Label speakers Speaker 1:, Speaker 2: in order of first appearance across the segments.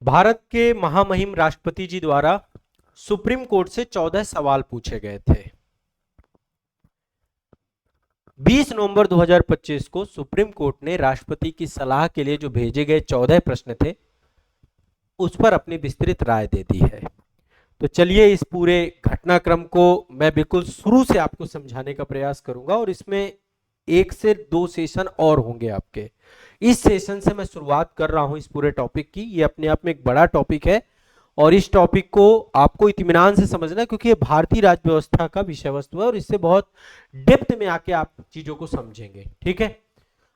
Speaker 1: भारत के महामहिम राष्ट्रपति जी द्वारा सुप्रीम कोर्ट से 14 सवाल पूछे गए थे। 20 नवंबर 2025 को सुप्रीम कोर्ट ने राष्ट्रपति की सलाह के लिए जो भेजे गए 14 प्रश्न थे उस पर अपनी विस्तृत राय दे दी है। तो चलिए इस पूरे घटनाक्रम को मैं बिल्कुल शुरू से आपको समझाने का प्रयास करूंगा और इसमें 1 से 2 सेशन और होंगे आपके। इस सेशन से मैं शुरुआत कर रहा हूं इस पूरे टॉपिक की। ये अपने आप में एक बड़ा टॉपिक है और इस टॉपिक को आपको इत्मीनान से समझना है क्योंकि ये भारतीय राज्य व्यवस्था का विषय वस्तु है और इससे बहुत डेप्थ में आके आप चीजों को समझेंगे। ठीक है,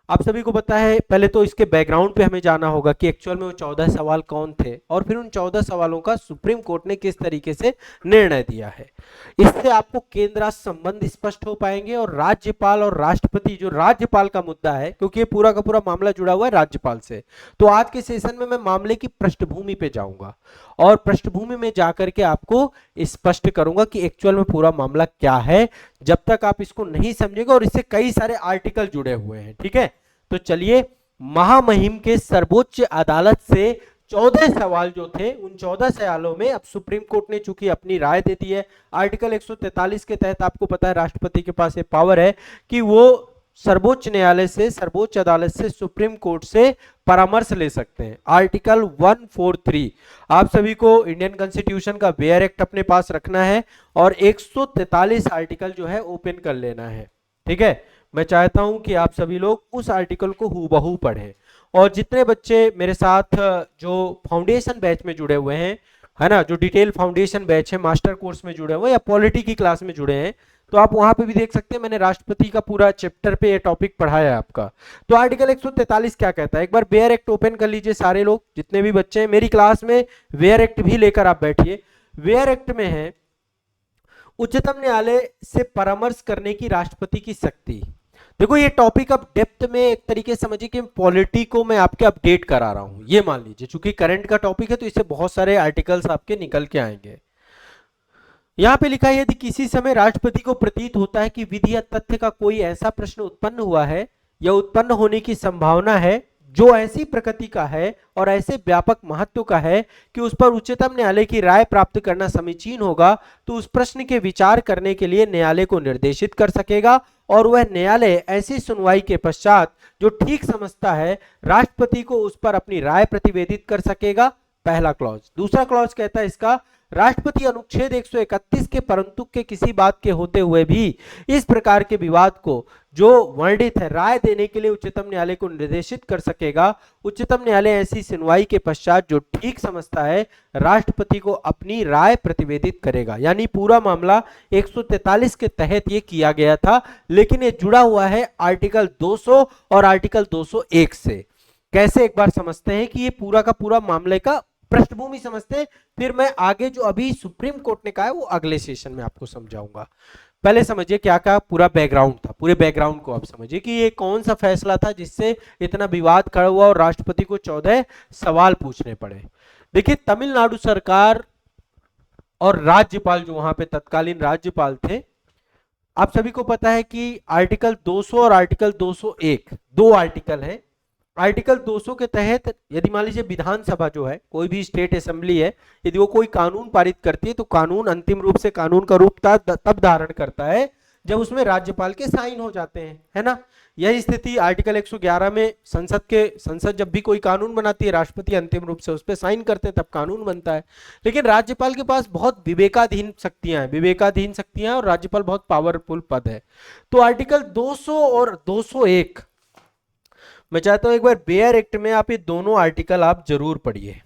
Speaker 1: आप सभी को पता है, पहले तो इसके बैकग्राउंड पे हमें जाना होगा कि एक्चुअल में वो 14 सवाल कौन थे और फिर उन 14 सवालों का सुप्रीम कोर्ट ने किस तरीके से निर्णय दिया है। इससे आपको केंद्र राष्ट्र संबंध स्पष्ट हो पाएंगे और राज्यपाल और राष्ट्रपति, जो राज्यपाल का मुद्दा है, क्योंकि ये पूरा का पूरा मामला जुड़ा हुआ है राज्यपाल से, तो आज के सेशन में मैं मामले की पृष्ठभूमि पे जाऊंगा और पृष्ठभूमि में जाकर के आपको स्पष्ट करूंगा कि एक्चुअल में पूरा मामला क्या है। जब तक आप इसको नहीं समझेंगे, और इससे कई सारे आर्टिकल जुड़े हुए हैं। ठीक है, तो चलिए, महामहिम के सर्वोच्च अदालत से 14 सवाल जो थे, उन 14 सवालों में अब सुप्रीम कोर्ट ने चूंकि अपनी राय दे दी है। आर्टिकल 143 के तहत आपको पता है राष्ट्रपति के पास ये पावर है कि वो सर्वोच्च न्यायालय से, सर्वोच्च अदालत से, सुप्रीम कोर्ट से परामर्श ले सकते हैं। आर्टिकल 143, आप सभी को इंडियन कॉन्स्टिट्यूशन का वेयर एक्ट अपने पास रखना है और 143 आर्टिकल जो है ओपन कर लेना है। ठीक है, मैं चाहता हूं कि आप सभी लोग उस आर्टिकल को हूबहू पढ़ें और जितने बच्चे मेरे साथ जो फाउंडेशन बैच में जुड़े हुए हैं, है ना, जो डिटेल फाउंडेशन बैच है, मास्टर कोर्स में जुड़े हुए हैं या पॉलिटी की क्लास में जुड़े हैं, तो आप वहां पे भी देख सकते हैं मैंने राष्ट्रपति का पूरा चैप्टर पे ये टॉपिक पढ़ाया है आपका। तो आर्टिकल 143 क्या कहता है, एक बार वेयर एक्ट ओपन कर लीजिए सारे लोग, जितने भी बच्चे हैं मेरी क्लास में वेयर एक्ट भी लेकर आप बैठिए। वेयर एक्ट में है उच्चतम न्यायालय से परामर्श करने की राष्ट्रपति की शक्ति। देखो ये टॉपिक अब डेप्थ में एक तरीके से समझिए कि पॉलिटी को मैं आपके अपडेट करा रहा हूं। ये मान लीजिए चूंकि करंट का टॉपिक है तो इससे बहुत सारे आर्टिकल्स आपके निकल के आएंगे। यहां पे लिखा है, यदि किसी समय राष्ट्रपति को प्रतीत होता है कि विधि या तथ्य का कोई ऐसा प्रश्न उत्पन्न हुआ है या उत्पन्न होने की संभावना है जो ऐसी प्रकृति का है और ऐसे व्यापक महत्व का है कि उस पर उच्चतम न्यायालय की राय प्राप्त करना समीचीन होगा, तो उस प्रश्न के विचार करने के लिए न्यायालय को निर्देशित कर सकेगा और वह न्यायालय ऐसी सुनवाई के पश्चात जो ठीक समझता है राष्ट्रपति को उस पर अपनी राय प्रतिवेदित कर सकेगा। पहला क्लॉज। दूसरा क्लॉज कहता है इसका, राष्ट्रपति अनुच्छेद 131 के परंतु के किसी बात के होते हुए भी इस प्रकार के विवाद को जो वर्णित है राय देने के लिए उच्चतम न्यायालय को निर्देशित कर सकेगा। उच्चतम न्यायालय ऐसी सुनवाई के पश्चात जो ठीक समझता है राष्ट्रपति को अपनी राय प्रतिवेदित करेगा। यानी पूरा मामला 143 के तहत ये किया गया था, लेकिन ये जुड़ा हुआ है आर्टिकल 200 और आर्टिकल 201 से। कैसे, एक बार समझते हैं कि ये पूरा का पूरा मामले का पृष्ठभूमि समझते हैं, फिर मैं आगे जो अभी सुप्रीम कोर्ट ने कहा है वो अगले सेशन में आपको समझाऊंगा। पहले समझिए क्या क्या पूरा बैकग्राउंड था, पूरे बैकग्राउंड को आप समझिए कि ये कौन सा फैसला था जिससे इतना विवाद खड़ा हुआ और राष्ट्रपति को 14 सवाल पूछने पड़े। देखिए, तमिलनाडु सरकार और राज्यपाल जो वहां पे तत्कालीन राज्यपाल थे, आप सभी को पता है कि आर्टिकल 200 और आर्टिकल 201 दो आर्टिकल हैं। आर्टिकल 200 के तहत यदि मान लीजिए विधानसभा जो है, कोई भी स्टेट असेंबली है, यदि वो कोई कानून पारित करती है तो कानून अंतिम रूप से कानून का रूप तब धारण करता है जब उसमें राज्यपाल के साइन हो जाते हैं, है ना। यही स्थिति आर्टिकल 111 में संसद जब भी कोई कानून बनाती है राष्ट्रपति अंतिम रूप से उस पर साइन करते हैं तब कानून बनता है। लेकिन राज्यपाल के पास बहुत विवेकाधीन शक्तियां और राज्यपाल बहुत पावरफुल पद है। तो आर्टिकल 200 और 201 मैं चाहता हूं एक बार बेयर एक्ट में आप ये दोनों आर्टिकल आप जरूर पढ़िए।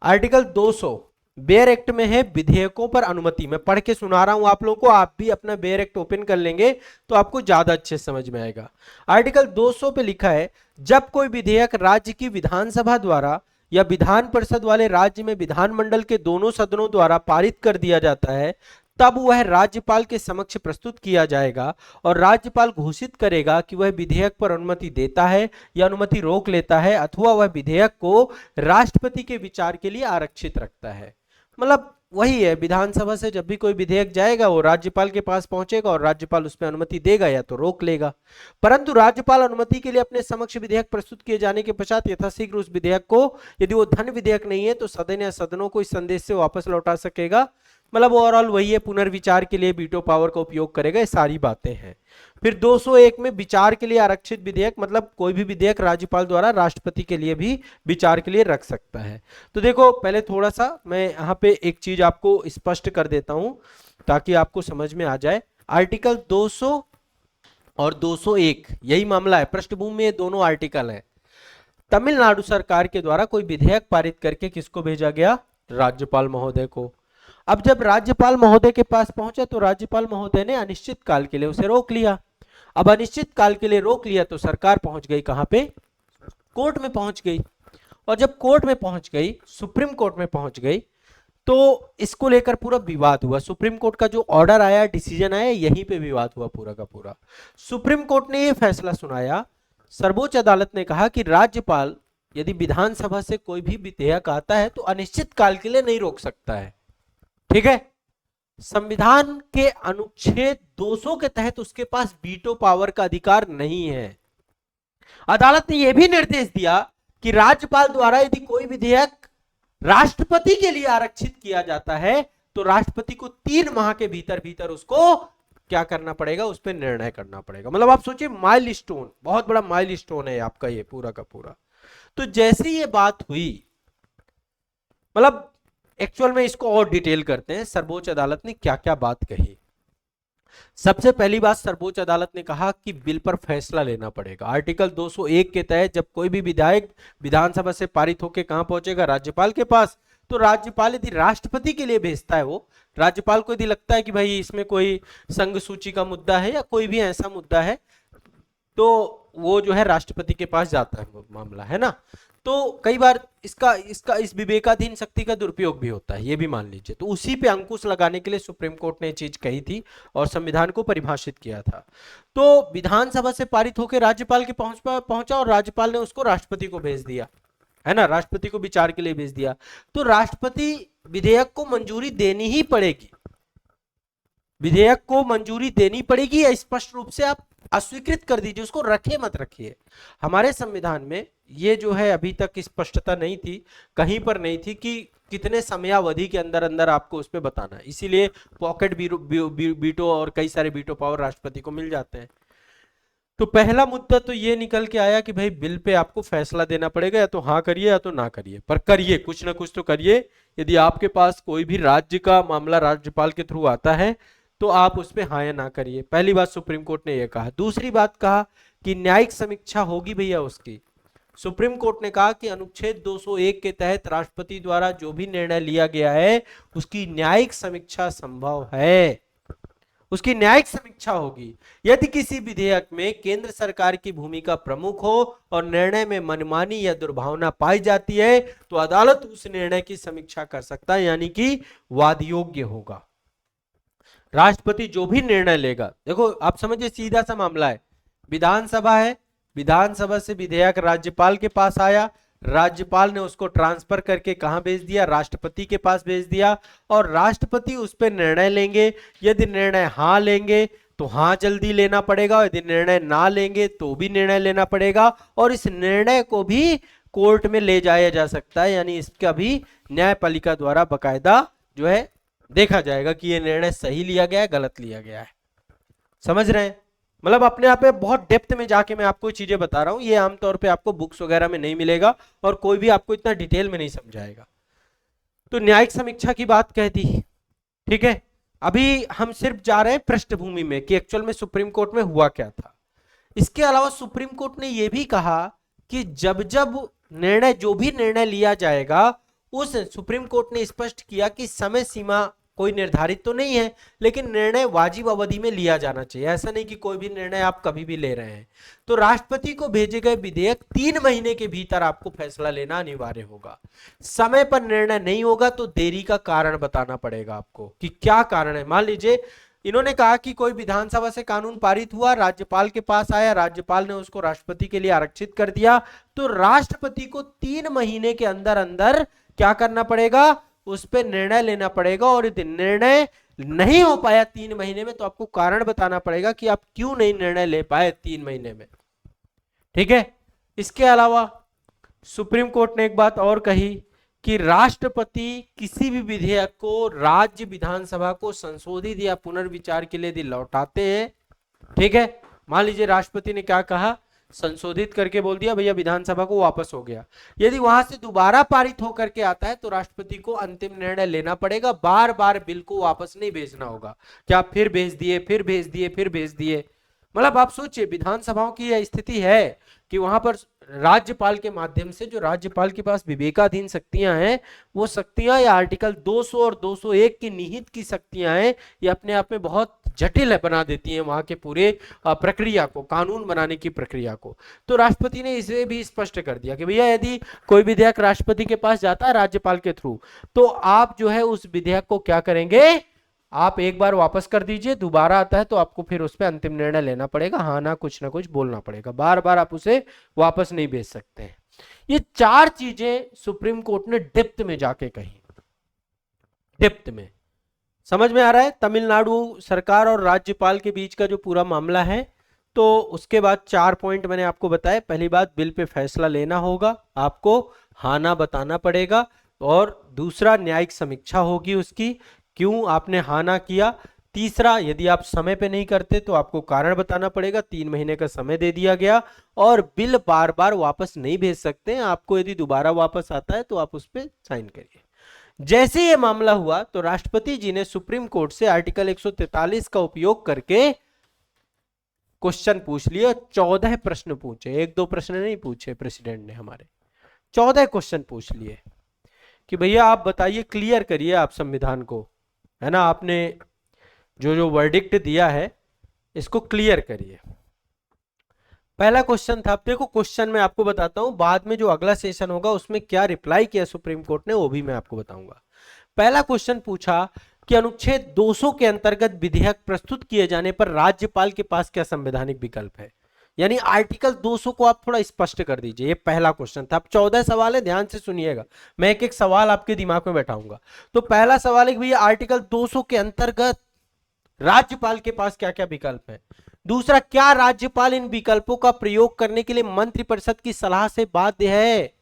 Speaker 1: आर्टिकल 200 बेयर एक्ट में है विधेयकों पर अनुमति। मैं पढ़ के सुना रहा हूं आप लोगों को, आप भी अपना बेयर एक्ट ओपन कर लेंगे तो आपको ज्यादा अच्छे समझ में आएगा। आर्टिकल 200 पे लिखा है, जब कोई विधेयक राज्य की विधानसभा द्वारा या विधान परिषद वाले राज्य में विधानमंडल के दोनों सदनों द्वारा पारित कर दिया जाता है तब वह राज्यपाल के समक्ष प्रस्तुत किया जाएगा और राज्यपाल घोषित करेगा कि वह विधेयक पर अनुमति देता है या अनुमति रोक लेता है अथवा वह विधेयक को राष्ट्रपति के विचार के लिए आरक्षित रखता है। मतलब वही है, विधानसभा से जब भी कोई विधेयक जाएगा वो राज्यपाल के पास पहुंचेगा और राज्यपाल उसमें अनुमति देगा या तो रोक लेगा। परंतु राज्यपाल अनुमति के लिए अपने समक्ष विधेयक प्रस्तुत किए जाने के पश्चात यथाशीघ्र उस विधेयक को, यदि वो धन विधेयक नहीं है तो सदन या सदनों को इस संदेश से वापस लौटा सकेगा। मतलब ओवरऑल वही है, पुनर्विचार के लिए वीटो पावर का उपयोग करेगा, ये सारी बातें हैं। फिर 201 में विचार के लिए आरक्षित विधेयक, मतलब कोई भी विधेयक राज्यपाल द्वारा राष्ट्रपति के लिए भी विचार के लिए रख सकता है। तो देखो पहले थोड़ा सा मैं यहाँ पे एक चीज आपको स्पष्ट कर देता हूं ताकि आपको समझ में आ जाए। आर्टिकल 200 और 201 यही मामला है, पृष्ठभूमि में दोनों आर्टिकल है। तमिलनाडु सरकार के द्वारा कोई विधेयक पारित करके किसको भेजा गया? राज्यपाल महोदय को। अब जब राज्यपाल महोदय के पास पहुंचा तो राज्यपाल महोदय ने अनिश्चित काल के लिए उसे रोक लिया। अब अनिश्चित काल के लिए रोक लिया तो सरकार पहुंच गई कहां पे? कोर्ट में पहुंच गई। और जब कोर्ट में पहुंच गई, सुप्रीम कोर्ट में पहुंच गई, तो इसको लेकर पूरा विवाद हुआ। सुप्रीम कोर्ट का जो ऑर्डर आया, डिसीजन आया, यहीं पे विवाद हुआ पूरा का पूरा। सुप्रीम कोर्ट ने यह फैसला सुनाया, सर्वोच्च अदालत ने कहा कि राज्यपाल यदि विधानसभा से कोई भी विधेयक आता है तो अनिश्चित काल के लिए नहीं रोक सकता है। ठीक है, संविधान के अनुच्छेद 200 के तहत उसके पास वीटो पावर का अधिकार नहीं है। अदालत ने यह भी निर्देश दिया कि राज्यपाल द्वारा यदि कोई विधेयक राष्ट्रपति के लिए आरक्षित किया जाता है तो राष्ट्रपति को 3 माह के भीतर भीतर उसको क्या करना पड़ेगा? उस पर निर्णय करना पड़ेगा। मतलब आप सोचिए, माइलस्टोन, बहुत बड़ा माइलस्टोन है आपका ये पूरा का पूरा। तो जैसे ये बात हुई, मतलब एक्चुअल में इसको और डिटेल करते हैं, सर्वोच्च अदालत ने क्या क्या बात कही। सबसे पहली बात, सर्वोच्च अदालत ने कहा कि बिल पर फैसला लेना पड़ेगा। आर्टिकल 201 के तहत जब कोई भी विधेयक विधानसभा से पारित होकर कहां पहुंचेगा? राज्यपाल के पास। तो राज्यपाल यदि राष्ट्रपति के लिए भेजता है, वो राज्यपाल को यदि लगता है कि भाई इसमें कोई संघ सूची का मुद्दा है या कोई भी ऐसा मुद्दा है, तो वो जो है राष्ट्रपति के पास जाता है मामला, है ना। तो कई बार इस विवेकाधीन शक्ति का दुरुपयोग भी होता है, ये भी मान लीजिए। तो उसी पे अंकुश लगाने के लिए सुप्रीम कोर्ट ने ये चीज कही थी और संविधान को परिभाषित किया था। तो विधानसभा से पारित होकर राज्यपाल के पहुंचा और राज्यपाल ने उसको राष्ट्रपति को भेज दिया, है ना, राष्ट्रपति को विचार के लिए भेज दिया। तो राष्ट्रपति विधेयक को मंजूरी देनी ही पड़ेगी, विधेयक को मंजूरी देनी पड़ेगी, या स्पष्ट रूप से आप अस्वीकृत कर दीजिए, उसको रखे मत रखिए। हमारे संविधान में ये जो है अभी तक स्पष्टता नहीं थी, कहीं पर नहीं थी कि कितने समयावधि के अंदर अंदर आपको उस पर बताना है। इसीलिए पॉकेट वीटो और कई सारे वीटो पावर राष्ट्रपति को मिल जाते हैं। तो पहला मुद्दा तो ये निकल के आया कि भाई बिल पे आपको फैसला देना पड़ेगा, या तो हाँ करिए या तो ना करिए, पर करिए, कुछ ना कुछ तो करिए। यदि आपके पास कोई भी राज्य का मामला राज्यपाल के थ्रू आता है तो आप उस पर हाँ या ना करिए। पहली बात सुप्रीम कोर्ट ने यह कहा। दूसरी बात कहा कि न्यायिक समीक्षा होगी भैया उसकी। सुप्रीम कोर्ट ने कहा कि अनुच्छेद 201 के तहत राष्ट्रपति द्वारा जो भी निर्णय लिया गया है उसकी न्यायिक समीक्षा संभव है, उसकी न्यायिक समीक्षा होगी। यदि किसी विधेयक में केंद्र सरकार की भूमिका प्रमुख हो और निर्णय में मनमानी या दुर्भावना पाई जाती है तो अदालत उस निर्णय की समीक्षा कर सकता है, यानी कि वाद योग्य होगा। राष्ट्रपति जो भी निर्णय लेगा, देखो आप समझिए सीधा सा मामला है, विधानसभा है, विधानसभा से विधेयक राज्यपाल के पास आया, राज्यपाल ने उसको ट्रांसफर करके कहां भेज दिया? राष्ट्रपति के पास भेज दिया, और राष्ट्रपति उस पर निर्णय लेंगे। यदि निर्णय हाँ लेंगे तो हाँ जल्दी लेना पड़ेगा, यदि निर्णय ना लेंगे तो भी निर्णय लेना पड़ेगा, और इस निर्णय को भी कोर्ट में ले जाया जा सकता है, यानी इसका भी न्यायपालिका द्वारा बकायदा जो है देखा जाएगा कि ये निर्णय सही लिया गया है, गलत लिया गया है। समझ रहे हैं? मतलब अपने आप में बहुत डेप्थ में जाके मैं आपको चीजें बता रहा हूं, ये आमतौर पे आपको बुक्स वगैरह में नहीं मिलेगा और कोई भी आपको इतना डिटेल में नहीं समझाएगा। तो न्यायिक समीक्षा की बात कह दी, ठीक है। अभी हम सिर्फ जा रहे हैं पृष्ठभूमि में कि एक्चुअल में सुप्रीम कोर्ट में हुआ क्या था। इसके अलावा सुप्रीम कोर्ट ने यह भी कहा कि जब जब निर्णय, जो भी निर्णय लिया जाएगा, उस सुप्रीम कोर्ट ने स्पष्ट किया कि समय सीमा कोई निर्धारित तो नहीं है, लेकिन निर्णय वाजिब अवधि में लिया जाना चाहिए। ऐसा नहीं कि कोई भी निर्णय आप कभी भी ले रहे हैं। तो राष्ट्रपति को भेजे गए विधेयक 3 महीने के भीतर आपको फैसला लेना अनिवार्य होगा। समय पर निर्णय नहीं होगा तो देरी का कारण बताना पड़ेगा आपको कि क्या कारण है। मान लीजिए इन्होंने कहा कि कोई विधानसभा से कानून पारित हुआ, राज्यपाल के पास आया, राज्यपाल ने उसको राष्ट्रपति के लिए आरक्षित कर दिया, तो राष्ट्रपति को 3 महीने के अंदर अंदर क्या करना पड़ेगा? उस पर निर्णय लेना पड़ेगा, और यदि निर्णय नहीं हो पाया 3 महीने में तो आपको कारण बताना पड़ेगा कि आप क्यों नहीं निर्णय ले पाए 3 महीने में। ठीक है। इसके अलावा सुप्रीम कोर्ट ने एक बात और कही कि राष्ट्रपति किसी भी विधेयक को राज्य विधानसभा को संशोधित या पुनर्विचार के लिए यदि लौटाते हैं, ठीक है, मान लीजिए राष्ट्रपति ने क्या कहा, संशोधित करके बोल दिया भैया विधानसभा को वापस हो गया, यदि वहां से दोबारा पारित होकर के आता है तो राष्ट्रपति को अंतिम निर्णय लेना पड़ेगा, बार बार बिल को वापस नहीं भेजना होगा कि आप फिर भेज दिए, फिर भेज दिए, फिर भेज दिए। मतलब आप सोचिए विधानसभाओं की यह स्थिति है कि वहां पर राज्यपाल के माध्यम से, जो राज्यपाल के पास विवेकाधीन शक्तियां हैं, वो शक्तियां या आर्टिकल 200 और 201 की निहित की शक्तियां हैं, ये अपने आप में बहुत जटिल बना देती हैं वहां के पूरे प्रक्रिया को, कानून बनाने की प्रक्रिया को। तो राष्ट्रपति ने इसे भी स्पष्ट कर दिया कि भैया यदि कोई विधेयक राष्ट्रपति के पास जाता है राज्यपाल के थ्रू, तो आप जो है उस विधेयक को क्या करेंगे, आप एक बार वापस कर दीजिए, दोबारा आता है तो आपको फिर उस पर अंतिम निर्णय लेना पड़ेगा, हाँ ना कुछ बोलना पड़ेगा, बार बार आप उसे वापस नहीं भेज सकते हैं। ये 4 चीजें सुप्रीम कोर्ट ने डेप्थ में जाके कही। डेप्थ में समझ में आ रहा है तमिलनाडु सरकार और राज्यपाल के बीच का जो पूरा मामला है। तो उसके बाद 4 पॉइंट मैंने आपको बताए। पहली बात, बिल पे फैसला लेना होगा, आपको हाँ ना बताना पड़ेगा, और दूसरा न्यायिक समीक्षा होगी उसकी, क्यों आपने हाँ ना किया। तीसरा, यदि आप समय पे नहीं करते तो आपको कारण बताना पड़ेगा, 3 महीने का समय दे दिया गया, और बिल बार बार वापस नहीं भेज सकते हैं, आपको यदि दोबारा वापस आता है तो आप उस पर साइन करिए। जैसे ये मामला हुआ तो राष्ट्रपति जी ने सुप्रीम कोर्ट से आर्टिकल 143 का उपयोग करके क्वेश्चन पूछ लिए, 14 प्रश्न पूछे, 1-2 प्रश्न नहीं पूछे प्रेसिडेंट ने, हमारे 14 क्वेश्चन पूछ लिए कि भैया आप बताइए, क्लियर करिए आप संविधान को, है ना, आपने जो वर्डिक्ट दिया है इसको क्लियर करिए। पहला क्वेश्चन था, देखो क्वेश्चन मैं आपको बताता हूं, बाद में जो अगला सेशन होगा उसमें क्या रिप्लाई किया सुप्रीम कोर्ट ने वो भी मैं आपको बताऊंगा। पहला क्वेश्चन पूछा कि अनुच्छेद 200 के अंतर्गत विधेयक प्रस्तुत किए जाने पर राज्यपाल के पास क्या संवैधानिक विकल्प है, यानी आर्टिकल 200 को आप थोड़ा स्पष्ट कर दीजिए। ये पहला क्वेश्चन था। अब 14 सवाल है, ध्यान से सुनिएगा, मैं एक एक सवाल आपके दिमाग में बैठाऊंगा। तो पहला सवाल है कि भैया आर्टिकल 200 के अंतर्गत राज्यपाल के पास क्या क्या विकल्प है। दूसरा, क्या राज्यपाल इन विकल्पों का प्रयोग करने के लिए मंत्रिपरिषद की सलाह से बाध्य है,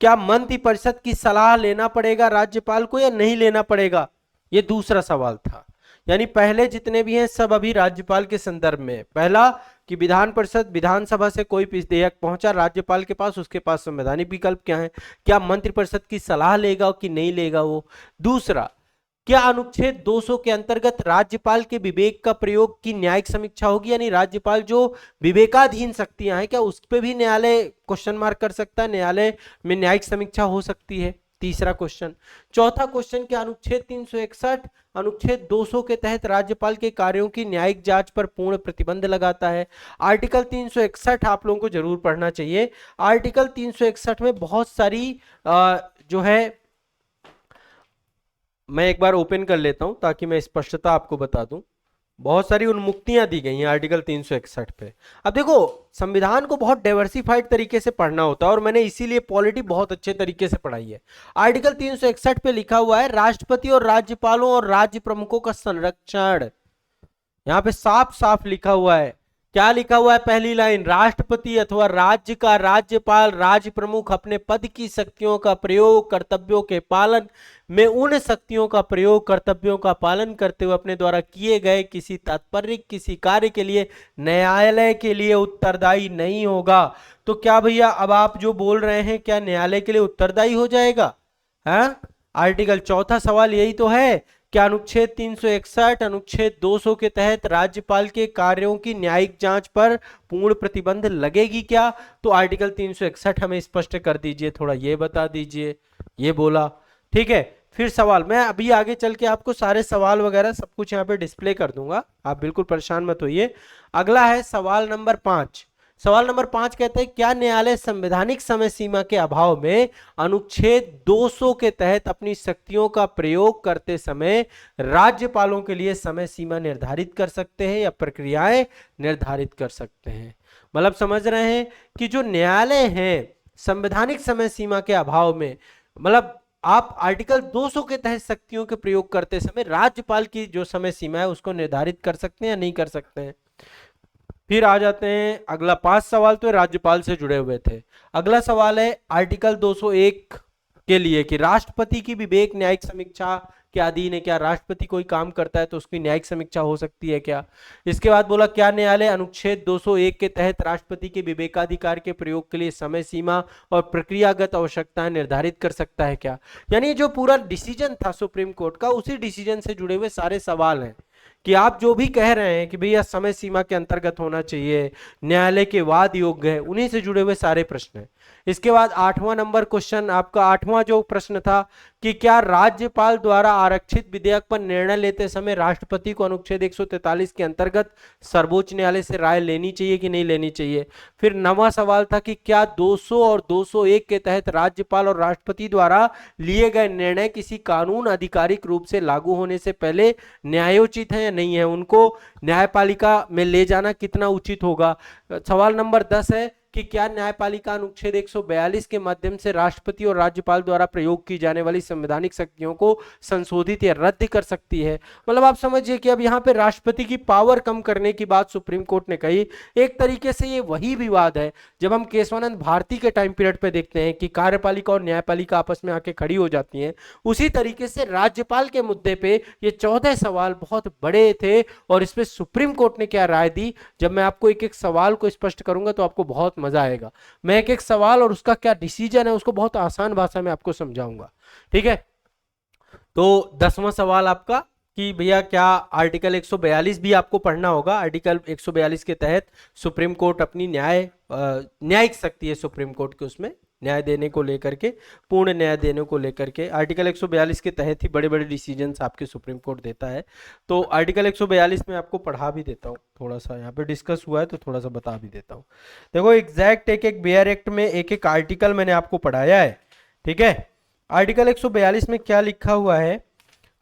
Speaker 1: क्या मंत्रिपरिषद की सलाह लेना पड़ेगा राज्यपाल को या नहीं लेना पड़ेगा, ये दूसरा सवाल था। यानी पहले जितने भी हैं सब अभी राज्यपाल के संदर्भ में। पहला कि विधान परिषद, विधानसभा से कोई विधेयक पहुंचा राज्यपाल के पास, उसके पास संवैधानिक विकल्प क्या है, क्या मंत्रिपरिषद की सलाह लेगा कि नहीं लेगा वो। दूसरा, क्या अनुच्छेद 200 के अंतर्गत राज्यपाल के विवेक का प्रयोग की न्यायिक समीक्षा होगी, यानी राज्यपाल जो विवेकाधीन शक्तियां हैं क्या उस पर भी न्यायालय क्वेश्चन मार्क कर सकता है, न्यायालय में न्यायिक समीक्षा हो सकती है। तीसरा क्वेश्चन। चौथा क्वेश्चन, क्या अनुच्छेद 361 अनुच्छेद 200 के तहत राज्यपाल के कार्यों की न्यायिक जांच पर पूर्ण प्रतिबंध लगाता है। आर्टिकल 361 आप लोगों को जरूर पढ़ना चाहिए। आर्टिकल 361 में बहुत सारी जो है, मैं एक बार ओपन कर लेता हूं ताकि मैं स्पष्टता आपको बता दूं, बहुत सारी उन्मुक्तियां दी गई हैं आर्टिकल 361 पे। अब देखो संविधान को बहुत डाइवर्सिफाइड तरीके से पढ़ना होता है और मैंने इसीलिए पॉलिटी बहुत अच्छे तरीके से पढ़ाई है। आर्टिकल 361 पे लिखा हुआ है राष्ट्रपति और राज्यपालों और राज्य प्रमुखों का संरक्षण। यहां पे साफ साफ लिखा हुआ है, क्या लिखा हुआ है, पहली लाइन, राष्ट्रपति अथवा राज्य का राज्यपाल राज्य प्रमुख अपने पद की शक्तियों का प्रयोग कर्तव्यों के पालन में उन शक्तियों का प्रयोग कर्तव्यों का पालन करते हुए अपने द्वारा किए गए किसी तात्पर्य किसी कार्य के लिए न्यायालय के लिए उत्तरदायी नहीं होगा। तो क्या भैया अब आप जो बोल रहे हैं क्या न्यायालय के लिए उत्तरदायी हो जाएगा? हाँ, आर्टिकल चौथा सवाल यही तो है, क्या अनुच्छेद 361 अनुच्छेद 200 के तहत राज्यपाल के कार्यों की न्यायिक जांच पर पूर्ण प्रतिबंध लगेगी क्या? तो आर्टिकल 361 हमें स्पष्ट कर दीजिए, थोड़ा ये बता दीजिए। ये बोला, ठीक है। फिर सवाल, मैं अभी आगे चल के आपको सारे सवाल वगैरह सब कुछ यहाँ पे डिस्प्ले कर दूंगा, आप बिल्कुल परेशान मत होइए। अगला है सवाल नंबर 5। सवाल नंबर 5 कहते हैं, क्या न्यायालय संवैधानिक समय सीमा के अभाव में अनुच्छेद 200 के तहत अपनी शक्तियों का प्रयोग करते समय राज्यपालों के लिए समय सीमा निर्धारित कर सकते हैं या प्रक्रियाएं निर्धारित कर सकते हैं? मतलब समझ रहे हैं कि जो न्यायालय है संवैधानिक समय सीमा के अभाव में, मतलब आप आर्टिकल 200 के तहत शक्तियों के प्रयोग करते समय राज्यपाल की जो समय सीमा है उसको निर्धारित कर सकते हैं या नहीं कर सकते हैं। फिर आ जाते हैं अगला 5 सवाल तो राज्यपाल से जुड़े हुए थे। अगला सवाल है आर्टिकल 201 के लिए कि राष्ट्रपति की विवेक न्यायिक समीक्षा के अधीन है क्या, राष्ट्रपति कोई काम करता है तो उसकी न्यायिक समीक्षा हो सकती है क्या। इसके बाद बोला क्या न्यायालय अनुच्छेद 201 के तहत राष्ट्रपति के विवेकाधिकार के प्रयोग के लिए समय सीमा और प्रक्रियागत आवश्यकताएं निर्धारित कर सकता है क्या। यानी जो पूरा डिसीजन था सुप्रीम कोर्ट का, उसी डिसीजन से जुड़े हुए सारे सवाल हैं कि आप जो भी कह रहे हैं कि भैया समय सीमा के अंतर्गत होना चाहिए, न्यायालय के वाद योग्य है, उन्हीं से जुड़े हुए सारे प्रश्न हैं। इसके बाद 8वां नंबर क्वेश्चन आपका 8वां जो प्रश्न था कि क्या राज्यपाल द्वारा आरक्षित विधेयक पर निर्णय लेते समय राष्ट्रपति को अनुच्छेद 143 के अंतर्गत सर्वोच्च न्यायालय से राय लेनी चाहिए कि नहीं लेनी चाहिए। फिर 9वां सवाल था कि क्या 200 और 201 के तहत राज्यपाल और राष्ट्रपति द्वारा लिए गए निर्णय किसी कानून आधिकारिक रूप से लागू होने से पहले न्यायोचित है या नहीं है, उनको न्यायपालिका में ले जाना कितना उचित होगा। सवाल नंबर 10 है कि क्या न्यायपालिका अनुच्छेद 142 के माध्यम से राष्ट्रपति और राज्यपाल द्वारा प्रयोग की जाने वाली संवैधानिक शक्तियों को संशोधित या रद्द कर सकती है। मतलब आप समझिए कि अब यहाँ पे राष्ट्रपति की पावर कम करने की बात सुप्रीम कोर्ट ने कही। एक तरीके से ये वही विवाद है जब हम केशवानंद भारती के टाइम पीरियड पे देखते हैं कि कार्यपालिका और न्यायपालिका आपस में आके खड़ी हो जाती हैं, उसी तरीके से राज्यपाल के मुद्दे पे ये 14 सवाल बहुत बड़े थे और इसमें सुप्रीम कोर्ट ने क्या राय दी, जब मैं आपको एक एक सवाल को स्पष्ट करूंगा तो आपको बहुत मजा आएगा। मैं एक एक सवाल और उसका क्या डिसीजन है उसको बहुत आसान भाषा में आपको समझाऊंगा, ठीक है। तो 10वां सवाल आपका कि भैया क्या आर्टिकल 142 भी आपको पढ़ना होगा। आर्टिकल 142 के तहत सुप्रीम कोर्ट अपनी न्यायिक शक्ति है सुप्रीम कोर्ट के, उसमें न्याय देने को लेकर के, पूर्ण न्याय देने को लेकर के आर्टिकल 142 के तहत ही बड़े बड़े डिसीजंस आपके सुप्रीम कोर्ट देता है। तो आर्टिकल 142 में आपको पढ़ा भी देता हूँ, थोड़ा सा यहाँ पे डिस्कस हुआ है तो थोड़ा सा बता भी देता हूँ। देखो एग्जैक्ट एक एक बेयर एक्ट में एक एक आर्टिकल मैंने आपको पढ़ाया है, ठीक है। आर्टिकल 142 में क्या लिखा हुआ है,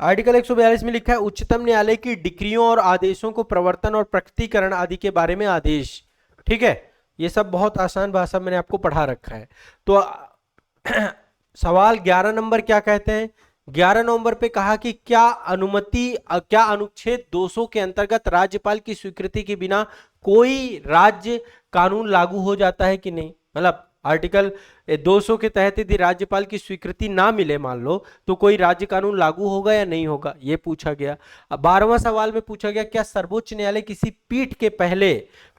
Speaker 1: आर्टिकल 142 में लिखा है उच्चतम न्यायालय की डिक्रियों और आदेशों को प्रवर्तन और प्रकटीकरण आदि के बारे में आदेश, ठीक है। ये सब बहुत आसान भाषा मैंने आपको पढ़ा रखा है। तो सवाल 11 नंबर क्या कहते हैं, 11 नंबर पे कहा कि क्या अनुच्छेद 200 के अंतर्गत राज्यपाल की स्वीकृति के बिना कोई राज्य कानून लागू हो जाता है कि नहीं। मतलब आर्टिकल 200 के तहत यदि राज्यपाल की स्वीकृति ना मिले मान लो तो कोई राज्य कानून लागू होगा या नहीं होगा, ये पूछा गया। 12वां सवाल में पूछा गया क्या सर्वोच्च न्यायालय किसी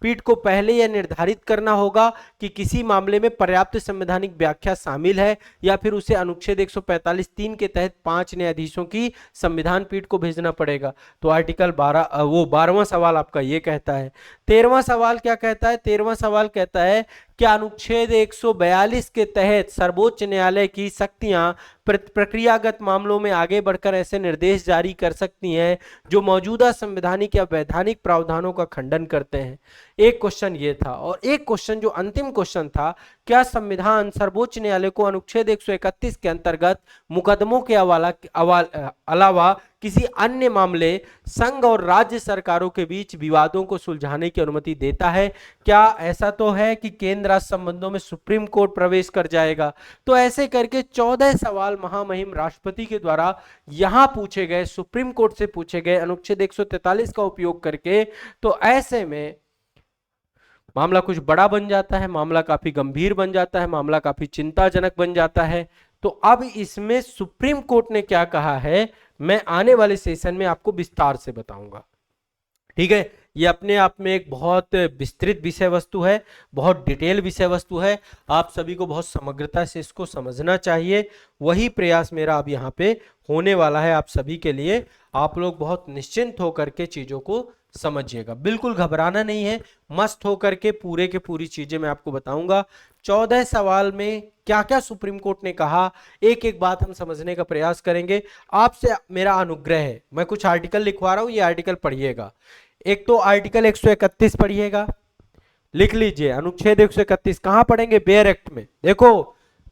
Speaker 1: पीठ को पहले यह निर्धारित करना होगा कि किसी मामले में पर्याप्त संवैधानिक व्याख्या शामिल है या फिर उसे अनुच्छेद 145(3) के तहत 5 न्यायाधीशों की संविधान पीठ को भेजना पड़ेगा। तो आर्टिकल 12वां सवाल आपका ये कहता है। 13वां सवाल क्या कहता है, 13वां सवाल कहता है क्या अनुच्छेद 142 के तहत सर्वोच्च न्यायालय की शक्तियां प्रक्रियागत मामलों में आगे बढ़कर ऐसे निर्देश जारी कर सकती हैं जो मौजूदा संवैधानिक या वैधानिक प्रावधानों का खंडन करते हैं। एक क्वेश्चन ये था और एक क्वेश्चन जो अंतिम क्वेश्चन था, क्या संविधान सर्वोच्च न्यायालय को अनुच्छेद 131 के अंतर्गत मुकदमों के अलावा किसी अन्य मामले संघ और राज्य सरकारों के बीच विवादों को सुलझाने की अनुमति देता है। क्या ऐसा तो है कि केंद्र राज्य संबंधों में सुप्रीम कोर्ट प्रवेश कर जाएगा। तो ऐसे करके 14 सवाल महामहिम राष्ट्रपति के द्वारा यहां पूछे गए, सुप्रीम कोर्ट से पूछे गए अनुच्छेद 143 का उपयोग करके। तो ऐसे में मामला कुछ बड़ा बन जाता है, मामला काफी गंभीर बन जाता है, मामला काफी चिंताजनक बन जाता है। तो अब इसमें सुप्रीम कोर्ट ने क्या कहा है मैं आने वाले सेशन में आपको विस्तार से बताऊंगा, ठीक है। ये अपने आप में एक बहुत विस्तृत विषय वस्तु है, बहुत डिटेल विषय वस्तु है, आप सभी को बहुत समग्रता से इसको समझना चाहिए। वही प्रयास मेरा अब यहाँ पे होने वाला है आप सभी के लिए। आप लोग बहुत निश्चिंत होकर के चीजों को समझिएगा, बिल्कुल घबराना नहीं है, मस्त होकर के पूरे के पूरी चीजें मैं आपको बताऊंगा। 14 सवाल में क्या क्या सुप्रीम कोर्ट ने कहा, एक एक बात हम समझने का प्रयास करेंगे। आपसे मेरा अनुग्रह है, मैं कुछ आर्टिकल लिखवा रहा हूं, ये आर्टिकल पढ़िएगा। एक तो आर्टिकल 131 पढ़िएगा, लिख लीजिए। अनुच्छेद 131 कहां पढ़ेंगे, बेयर एक्ट में। देखो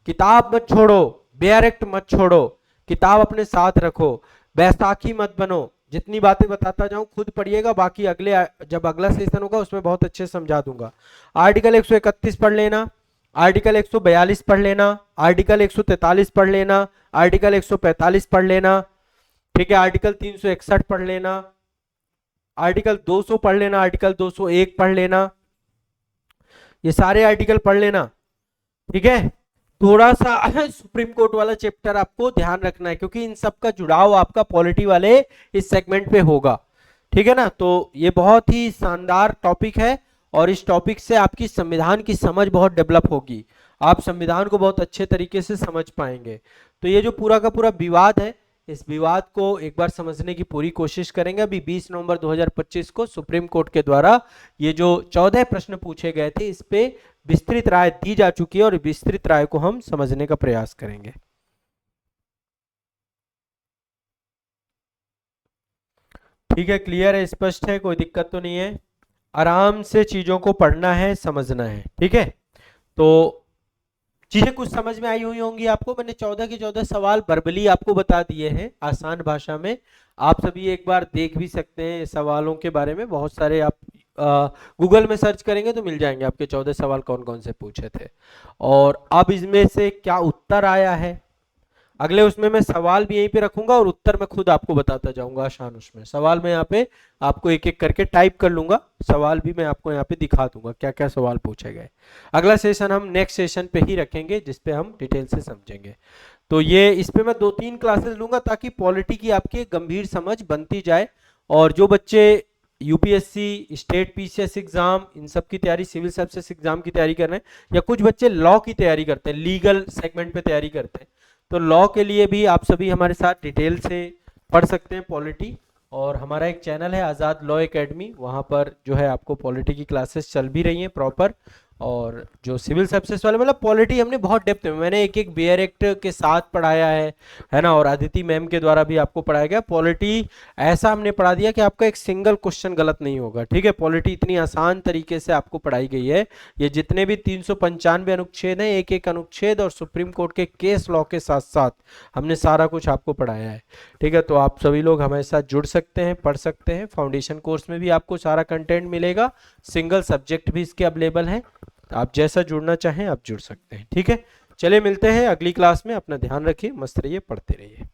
Speaker 1: किताब मत छोड़ो, बेयर एक्ट मत छोड़ो, किताब अपने साथ रखो, बैसाखी मत बनो। जितनी बातें बताता जाऊं खुद पढ़िएगा, बाकी जब अगला सेशन होगा उसमें बहुत अच्छे से समझा दूंगा। आर्टिकल 131 पढ़ लेना, आर्टिकल 142 पढ़ लेना, आर्टिकल 143 पढ़ लेना, आर्टिकल 145 पढ़ लेना, ठीक है, आर्टिकल 361 पढ़ लेना, आर्टिकल 200 पढ़ लेना, आर्टिकल 201 पढ़ लेना, ये सारे आर्टिकल पढ़ लेना, ठीक है। थोड़ा सा सुप्रीम कोर्ट वाला चैप्टर आपको ध्यान रखना है, क्योंकि इन सब का जुड़ाव आपका पॉलिटी वाले इस सेगमेंट पे होगा, ठीक है ना। तो ये बहुत ही शानदार टॉपिक है, और इस टॉपिक से आपकी संविधान की समझ बहुत डेवलप होगी, आप संविधान को बहुत अच्छे तरीके से समझ पाएंगे। तो ये जो पूरा का पूरा विवाद है, इस विवाद को एक बार समझने की पूरी कोशिश करेंगे। अभी 20 नवंबर 2025 को सुप्रीम कोर्ट के द्वारा ये जो 14 प्रश्न पूछे गए थे, इस पे विस्तृत राय दी जा चुकी है, और विस्तृत राय को हम समझने का प्रयास करेंगे। ठीक है, क्लियर है, स्पष्ट है, कोई दिक्कत तो नहीं है। आराम से चीजों को पढ़ना है, समझना है, ठीक है। तो चीजें कुछ समझ में आई हुई होंगी आपको। मैंने 14 के 14 सवाल वर्बली आपको बता दिए हैं आसान भाषा में, आप सभी एक बार देख भी सकते हैं सवालों के बारे में। बहुत सारे आप गूगल में सर्च करेंगे तो मिल जाएंगे आपके 14 सवाल कौन कौन से पूछे थे, और अब इसमें से क्या उत्तर आया है। अगले उसमें मैं सवाल भी यहीं पे रखूंगा और उत्तर मैं खुद आपको बताता जाऊंगा आसान। उसमें सवाल मैं यहाँ पे आपको एक एक करके टाइप कर लूंगा, सवाल भी मैं आपको यहाँ पे दिखा दूंगा क्या क्या सवाल पूछे गए। अगला सेशन हम नेक्स्ट सेशन पे ही रखेंगे, जिसपे हम डिटेल से समझेंगे। तो ये इस पे मैं 2-3 क्लासेस लूंगा, ताकि पॉलिटी की आपकी गंभीर समझ बनती जाए। और जो बच्चे यूपीएससी, स्टेट पीसीएस एग्जाम, इन सब की तैयारी, सिविल सर्विसेज एग्जाम की तैयारी कर रहे हैं, या कुछ बच्चे लॉ की तैयारी करते हैं, लीगल सेगमेंट पे तैयारी करते हैं, तो लॉ के लिए भी आप सभी हमारे साथ डिटेल से पढ़ सकते हैं पॉलिटी। और हमारा एक चैनल है आज़ाद लॉ एकेडमी, वहाँ पर जो है आपको पॉलिटी की क्लासेस चल भी रही हैं प्रॉपर। और जो सिविल सर्विसेज वाले, मतलब पॉलिटी हमने बहुत डेप्थ में, मैंने एक एक बेयर एक्ट के साथ पढ़ाया है ना, और अदिति मैम के द्वारा भी आपको पढ़ाया गया। पॉलिटी ऐसा हमने पढ़ा दिया कि आपका एक सिंगल क्वेश्चन गलत नहीं होगा, ठीक है। पॉलिटी इतनी आसान तरीके से आपको पढ़ाई गई है। ये जितने भी 395 अनुच्छेद हैं, एक एक अनुच्छेद और सुप्रीम कोर्ट के केस लॉ के साथ साथ हमने सारा कुछ आपको पढ़ाया है, ठीक है। तो आप सभी लोग हमारे साथ जुड़ सकते हैं, पढ़ सकते हैं। फाउंडेशन कोर्स में भी आपको सारा कंटेंट मिलेगा, सिंगल सब्जेक्ट भी इसके अवेलेबल है। आप जैसा जुड़ना चाहें आप जुड़ सकते हैं, ठीक है। चलिए मिलते हैं अगली क्लास में, अपना ध्यान रखिए, मस्त रहिए, पढ़ते रहिए।